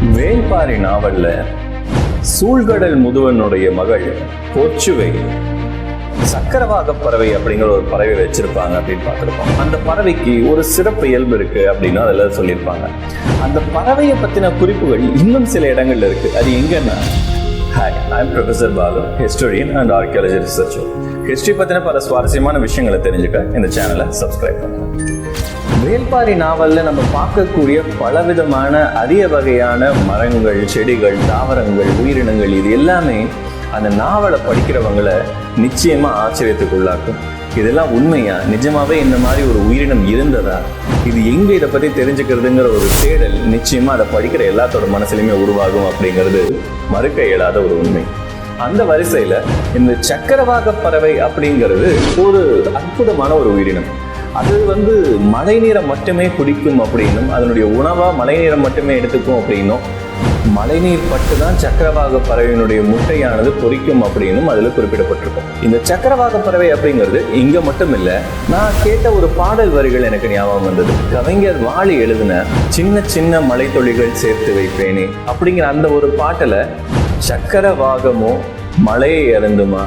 வேள்பாரி நாவல்ல சூழ்கடல் முதுவனுடைய மகள் பொச்சுவை சக்கரவாக பறவை அப்படிங்கிற ஒரு பறவை வச்சிருப்பாங்க அப்படின்னு பார்த்துருப்போம். அந்த பறவைக்கு ஒரு சிறப்பு இயல்பு இருக்கு அப்படின்னு அதில் சொல்லியிருப்பாங்க. அந்த பறவையை பற்றின குறிப்புகள் இன்னும் சில இடங்கள்ல இருக்கு. அது எங்கன்னா, hi, I am professor Balu, historian and archaeology researcher. History பற்றின பல சுவாரஸ்யமான விஷயங்களை தெரிஞ்சுக்க இந்த சேனலை சப்ஸ்கிரைப் பண்ணுங்க. வேள்பாரி நாவல்ல நம்ம பார்க்கக்கூடிய பலவிதமான அரிய வகையான மரங்கள், செடிகள், தாவரங்கள், உயிரினங்கள், இது எல்லாமே அந்த நாவலை படிக்கிறவங்களை நிச்சயமா ஆச்சரியத்துக்கு உள்ளாக்கும். இதெல்லாம் உண்மையா, நிஜமாவே இந்த மாதிரி ஒரு உயிரினம் இருந்ததா, இது எங்க இதை பத்தி தெரிஞ்சுக்கிறதுங்கிற ஒரு தேடல் நிச்சயமா அதை படிக்கிற எல்லாத்தோட மனசுலையுமே உருவாகும் அப்படிங்கிறது மறுக்க இயலாத ஒரு உண்மை. அந்த வரிசையில இந்த சக்கரவாக பறவை அப்படிங்கிறது ஒரு அற்புதமான ஒரு உயிரினம். அது மழை நீரை மட்டுமே குடிக்கும் அப்படின்னும், அதனுடைய உணவா மழை நீரை மட்டுமே எடுத்துக்கும் அப்படின்னும், மழைநீர் பட்டு தான் சக்கரவாக பறவையினுடைய முட்டையானது பொரிக்கும் அப்படின்னும் அதுல குறிப்பிடப்பட்டிருக்கும். இந்த சக்கரவாக பறவை அப்படிங்கிறது இங்க மட்டும் இல்ல. நான் கேட்ட ஒரு பாடல் வரிகள் எனக்கு ஞாபகம் வந்தது. கவிஞர் வாலி எழுதின சின்ன சின்ன மலை துளிகள் சேர்த்து வைப்பேனே அப்படிங்கிற அந்த ஒரு பாட்டுல சக்கரவாகமோ மழையை இறந்துமா,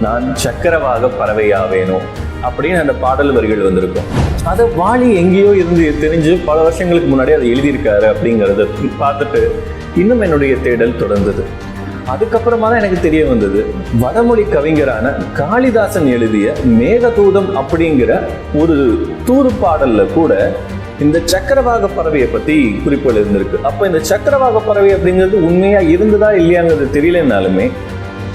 நான் சக்கரவாக பறவையாவேனோ அப்படின்னு அந்த பாடல் வரிகள் வந்திருக்கும். அதை வாலி எங்கேயோ இருந்து தெரிஞ்சு பல வருஷங்களுக்கு முன்னாடி அதை எழுதியிருக்காரு அப்படிங்கிறத பார்த்துட்டு இன்னும் என்னுடைய தேடல் தொடர்ந்தது. அதுக்கப்புறமா தான் எனக்கு தெரிய வந்தது, வடமொழி கவிஞரான காளிதாசன் எழுதிய மேகதூதம் அப்படிங்கிற ஒரு தூது பாடல்ல கூட இந்த சக்கரவாக பறவையை பத்தி குறிப்புகள் இருந்திருக்கு. அப்ப இந்த சக்கரவாக பறவை அப்படிங்கிறது உண்மையா இருந்ததா இல்லையாங்கிறது தெரியலனாலுமே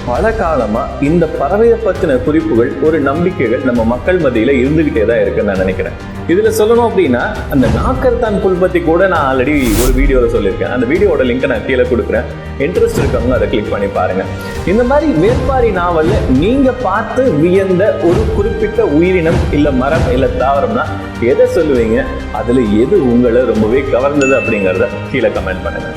பல காலமா இந்த பறவையை பத்தின குறிப்புகள், ஒரு நம்பிக்கைகள் நம்ம மக்கள் மத்தியில இருந்துகிட்டே தான் இருக்குன்னு நான் நினைக்கிறேன். இதுல சொல்லணும் அப்படின்னா, அந்த நாக்கர்தான் புல் பத்தி கூட நான் ஆல்ரெடி ஒரு வீடியோல சொல்லியிருக்கேன். அந்த வீடியோட லிங்கை நான் கீழே கொடுக்குறேன். இன்ட்ரெஸ்ட் இருக்கவங்க அதை கிளிக் பண்ணி பாருங்க. இந்த மாதிரி வேள்பாரி நாவல்ல நீங்க பார்த்து வியந்த ஒரு குறிப்பிட்ட உயிரினம் இல்ல மரம் இல்ல தாவரம்னா எதை சொல்லுவீங்க? அதுல எது உங்களை ரொம்பவே கவர்ந்தது அப்படிங்கிறத கீழே கமெண்ட் பண்ணுங்க.